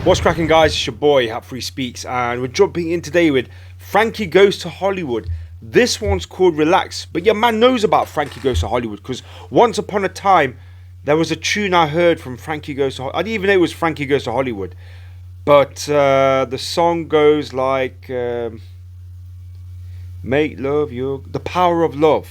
What's cracking, guys? It's your boy Hat3 Speaks, and we're jumping in today with Frankie Goes to Hollywood. This one's called Relax, but your man knows about Frankie Goes to Hollywood because once upon a time there was a tune I heard from Frankie Goes to Hollywood. I didn't even know it was Frankie Goes to Hollywood, but the song goes like make love the power of love,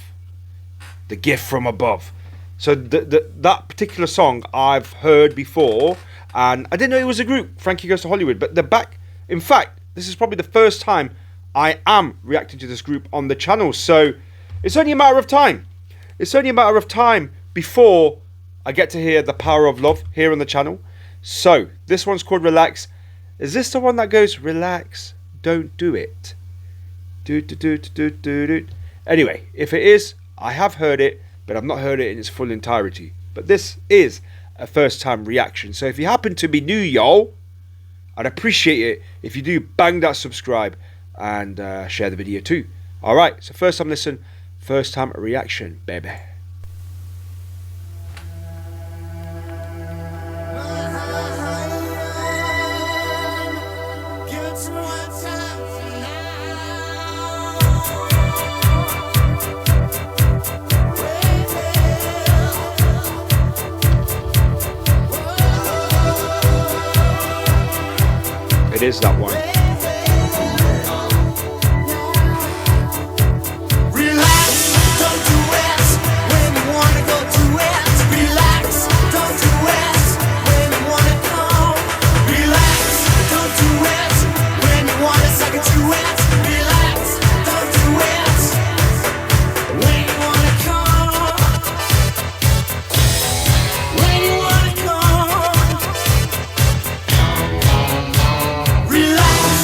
the gift from above. So that particular song I've heard before, and I didn't know it was a group, Frankie Goes to Hollywood, but they're back. In fact, this is probably the first time I am reacting to this group on the channel, so it's only a matter of time. It's only a matter of time before I get to hear the power of love here on the channel. So this one's called Relax. Is this the one that goes relax, don't do it? Do. Anyway, if it is, I have heard it, but I've not heard it in its full entirety. But this is a first time reaction. So if you happen to be new, y'all, I'd appreciate it if you do bang that subscribe and share the video too. Alright, so first time listen, first time reaction, baby. It is that one. Relax, don't do it when you wanna go to it. Relax, don't do it when you wanna come. Relax, don't do it when you wanna suck it to it. Relax, don't do it when you wanna come. When you wanna come. Relax.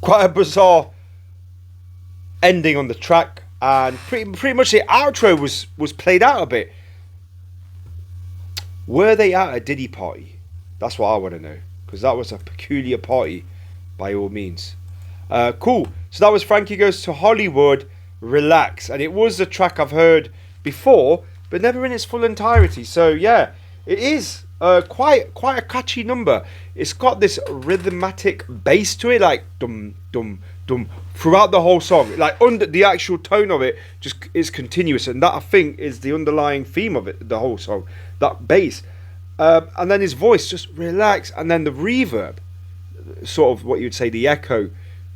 Quite a bizarre ending on the track, and pretty much the outro was played out a bit. Were they at a Diddy party? That's what I want to know, because that was a peculiar party, by all means. Cool. So that was Frankie Goes to Hollywood, Relax, and it was a track I've heard before, but never in its full entirety. So yeah, it is quite a catchy number. It's got this rhythmatic bass to it, like dum dum dum, throughout the whole song. Like under the actual tone of it, just is continuous, and that I think is the underlying theme of it, the whole song. That bass, and then his voice just relax, and then the reverb, sort of what you'd say the echo,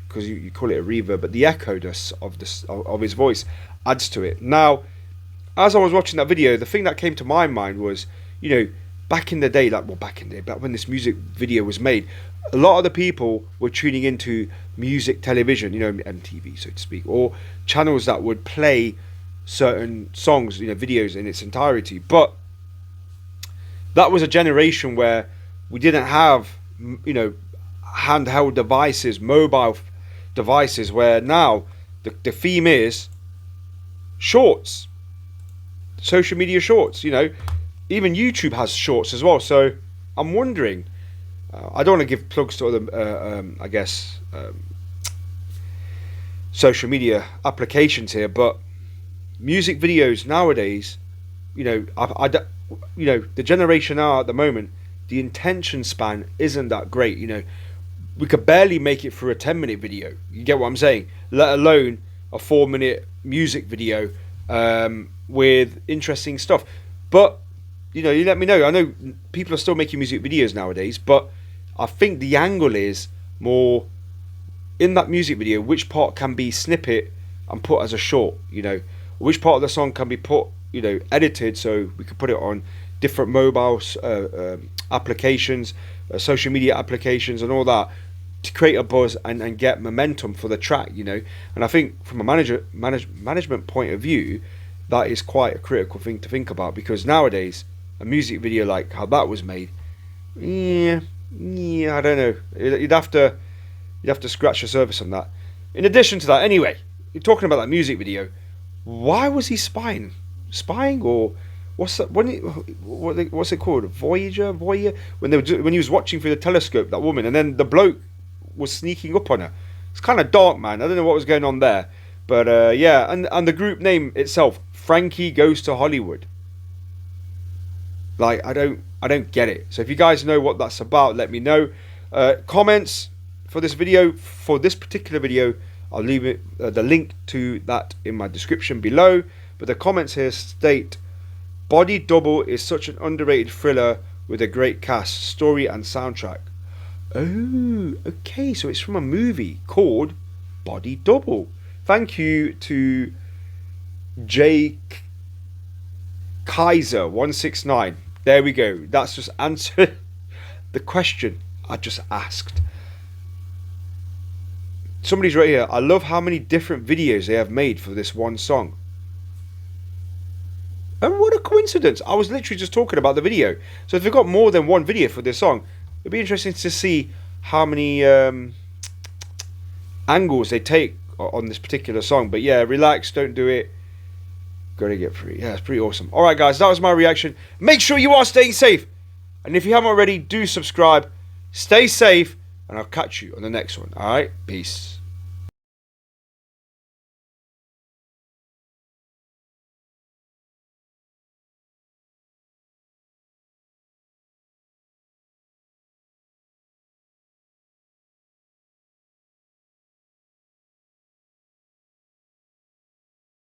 because you call it a reverb, but the echo of his voice adds to it. Now, as I was watching that video, the thing that came to my mind was, you know, back in the day, back when this music video was made, a lot of the people were tuning into music television, you know, MTV, so to speak, or channels that would play certain songs, you know, videos in its entirety. But that was a generation where we didn't have, you know, handheld devices, mobile devices, where now the theme is shorts, social media shorts. You know, even YouTube has shorts as well. So I'm wondering, I don't want to give plugs to other, I guess, social media applications here, but music videos nowadays, you know, you know, the generation now at the moment, the attention span isn't that great. You know, we could barely make it through a 10-minute video. You get what I'm saying? Let alone a 4-minute music video with interesting stuff. But, you know, you let me know. I know people are still making music videos nowadays, but I think the angle is more in that music video, which part can be snippet and put as a short, you know, which part of the song can be put, you know, edited so we could put it on different mobile applications, social media applications and all that, to create a buzz and get momentum for the track, you know. And I think from a management point of view, that is quite a critical thing to think about, because nowadays a music video like how that was made, yeah, I don't know, you'd have to scratch the surface on that. In addition to that, anyway, you're talking about that music video, why was he spying, or what's that, what's it called, Voyager, when he was watching through the telescope, that woman, and then the bloke was sneaking up on her. It's kind of dark, man. I don't know what was going on there, but yeah, and the group name itself, Frankie Goes to Hollywood. Like, I don't get it. So if you guys know what that's about, let me know. Comments for this video, for this particular video, I'll leave it the link to that in my description below. But the comments here state, Body Double is such an underrated thriller with a great cast, story and soundtrack. Oh, okay, so it's from a movie called Body Double. Thank you to Jake Kaiser 169. There we go. That's just answered the question I just asked. Somebody's right here. I love how many different videos they have made for this one song. And what a coincidence. I was literally just talking about the video. So if they've got more than one video for this song, it'd be interesting to see how many angles they take on this particular song. But yeah, relax, don't do it. Gotta get free. Yeah, it's pretty awesome. Alright guys, that was my reaction. Make sure you are staying safe. And if you haven't already, do subscribe. Stay safe. And I'll catch you on the next one. Alright? Peace.